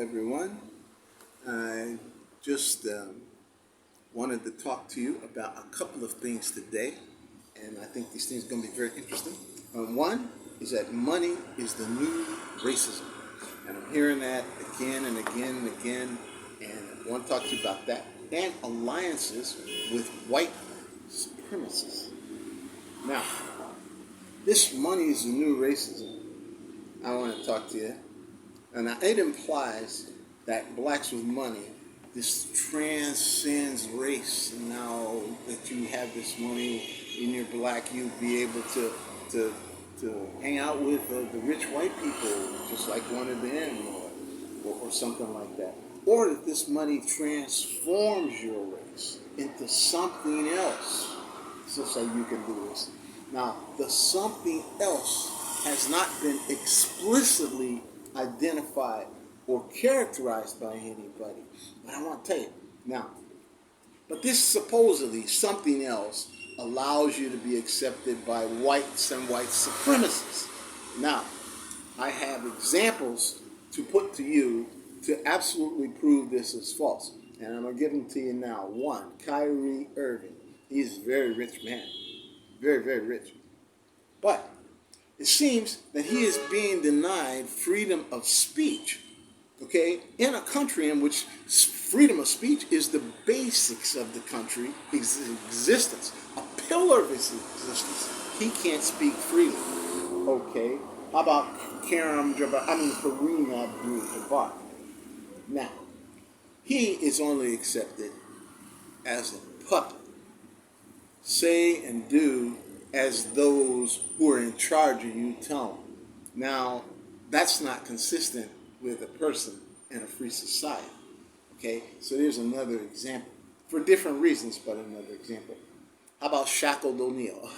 everyone. I just wanted to talk to you about a couple of things today, and I think these things are going to be very interesting. One is that money is the new racism, and I'm hearing that again and again and again, and I want to talk to you about that, and alliances with white supremacists. Now, this money is the new racism. I want to talk to you. And it implies that blacks with money, this transcends race. And now that you have this money and you're black, you'll be able to hang out with the rich white people, just like one of them, or something like that. Or that this money transforms your race into something else, so you can do this. Now, the something else has not been explicitly identified or characterized by anybody. But I want to tell you now, but this supposedly something else allows you to be accepted by whites and white supremacists. Now, I have examples to put to you to absolutely prove this is false. And I'm going to give them to you now. One, Kyrie Irving. He's a very rich man. Very, very rich. But it seems that he is being denied freedom of speech, okay, in a country in which freedom of speech is the basics of the country existence, a pillar of its existence. He can't speak freely, okay? How about Kareem Abdul-Jabbar? Now, he is only accepted as a puppet. Say and do as those who are in charge of you tell them. Now, that's not consistent with a person in a free society. Okay, so there's another example for different reasons, but another example. How about Shaquille O'Neal?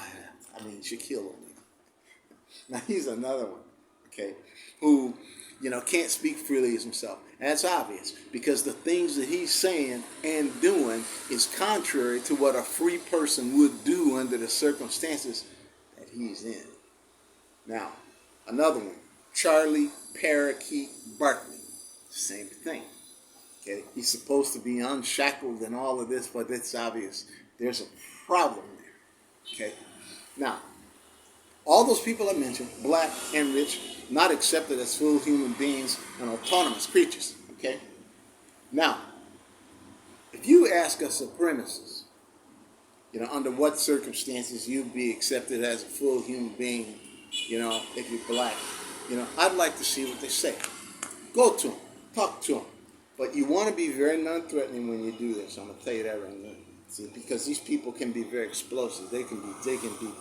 Shaquille O'Neal. Now he's another one. Okay, who can't speak freely as himself, and that's obvious because the things that he's saying and doing is contrary to what a free person would do under the circumstances that he's in. Now, another one, Charlie Parakeet Barkley, same thing. Okay, he's supposed to be unshackled and all of this, but it's obvious there's a problem there. Okay, now all those people I mentioned, black and rich, not accepted as full human beings and autonomous creatures. Okay? Now, if you ask a supremacist, under what circumstances you'd be accepted as a full human being, if you're black, I'd like to see what they say. Go to them, talk to them. But you want to be very non-threatening when you do this. I'm going to tell you that right now. See, because these people can be very explosive. They can be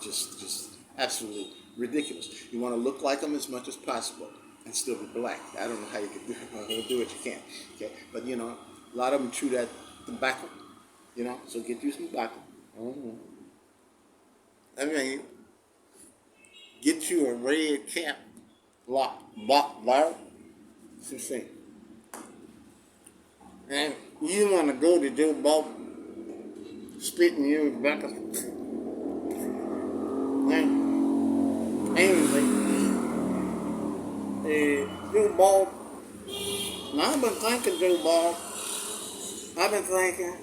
just absolutely ridiculous. You want to look like them as much as possible and still be black. I don't know how you can do it. You'll do what you can. Okay, but a lot of them chew that tobacco. So get you some tobacco. Get you a red cap, block bar. Some thing. And you want to go to Joe Bob, spit in your tobacco. Anyway, Joe Bob. Now I've been thinking, Joe Bob. I've been thinking,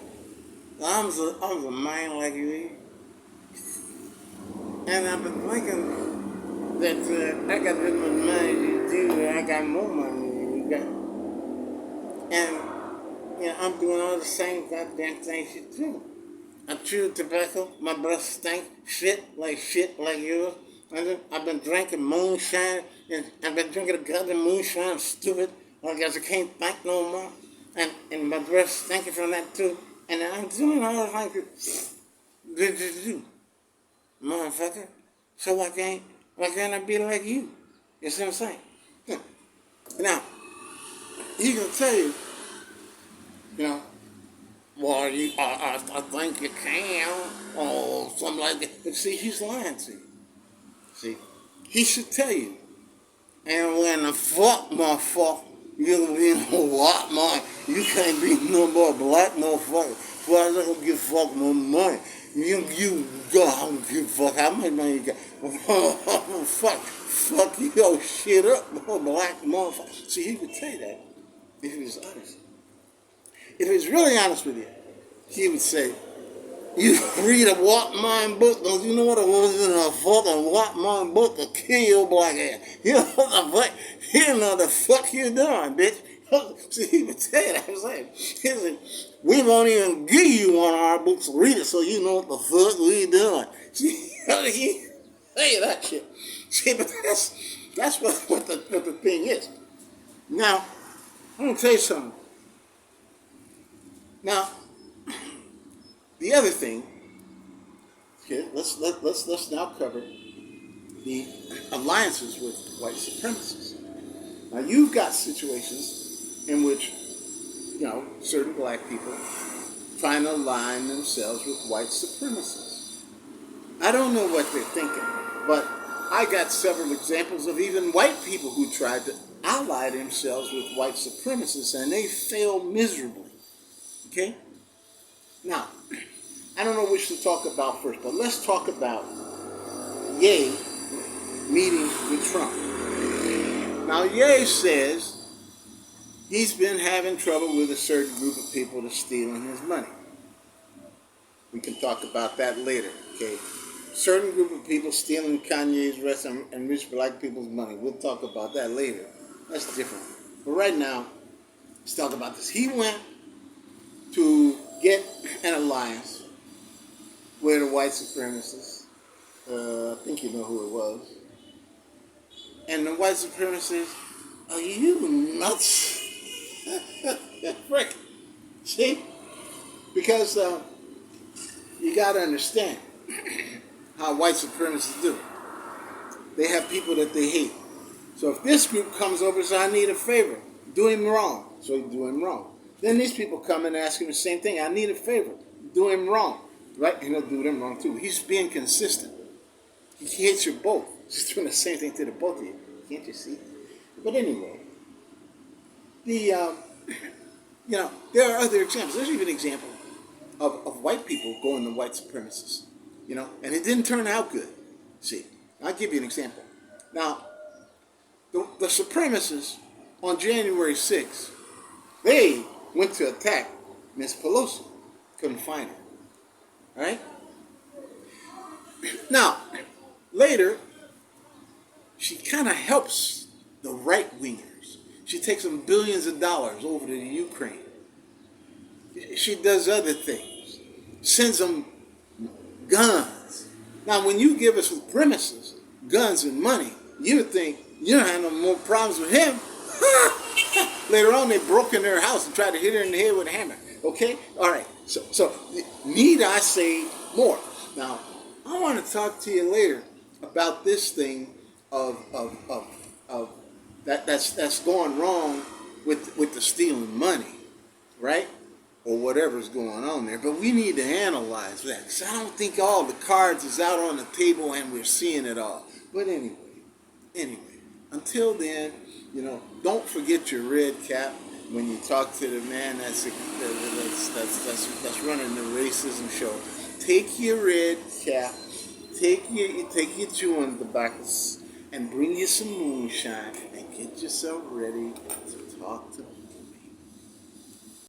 I was a man like you, and I've been thinking that I got this much money you do, and I got more money than you got, and I'm doing all the same goddamn things you do. I chew tobacco, my breath stink, shit like yours. And I've been drinking moonshine, and I've been drinking a goddamn moonshine, stupid. I guess I can't think no more. And my breath stinking from that too. And I'm doing all the things you do, motherfucker. So why can't I be like you? You see what I'm saying? Now, he can tell you, well, I think you can, or something like that. But see, he's lying to you. See, he should tell you. And when the fuck, motherfucker, you'll be no white man. You can't be no more black motherfucker. Well, I don't give a fuck no money. You go, I don't give a fuck how much money you got. Fuck your shit up, black motherfucker. See, he would say that. if he was honest, if he was really honest with you, he would say, you read a Walkman book, don't you know what it was in a fucking Walkman book to kill your black ass? You know what the fuck? You know the fuck you doing, bitch. See, he would say that. I was like, he said, we won't even give you one of our books to read it so you know what the fuck we doing. See, he say that shit. See, but that's what the thing is. Now, I'm gonna tell you something. Now, the other thing, here, let's now cover the alliances with white supremacists. Now, you've got situations in which, certain black people trying to align themselves with white supremacists. I don't know what they're thinking, but I got several examples of even white people who tried to ally themselves with white supremacists, and they failed miserably. Okay? Now, I don't know which to talk about first, but let's talk about Ye meeting with Trump. Now, Ye says he's been having trouble with a certain group of people that's stealing his money. We can talk about that later, okay? Certain group of people stealing Kanye's rest and rich black people's money. We'll talk about that later. That's different. But right now, let's talk about this. He went to get an alliance with the white supremacists. I think you know who it was. And the white supremacists, are you nuts? Frick. See? Because you got to understand how white supremacists do. They have people that they hate. So if this group comes over and says, I need a favor, do him wrong. So you do him wrong. Then these people come and ask him the same thing. I need a favor. Do him wrong. Right? And he'll do them wrong too. He's being consistent. He hates you both. He's doing the same thing to the both of you. Can't you see? But anyway, there are other examples. There's even an example of white people going to white supremacists. And it didn't turn out good. See, I'll give you an example. Now, the supremacists on January 6th, they went to attack Miss Pelosi. Couldn't find her. All right? Now, later, she kind of helps the right-wingers. She takes them billions of dollars over to the Ukraine. She does other things. Sends them guns. Now, when you give us supremacists guns and money, you would think you don't have no more problems with him. Later on, they broke in their house and tried to hit her in the head with a hammer. Okay? All right. So need I say more? Now, I want to talk to you later about this thing of that's going wrong with the stealing money, right? Or whatever's going on there. But we need to analyze that, because I don't think all the cards is out on the table and we're seeing it all. But anyway, until then, don't forget your red cap when you talk to the man that's running the racism show. Take your red cap, take your chewing tobaccos, and bring you some moonshine and get yourself ready to talk to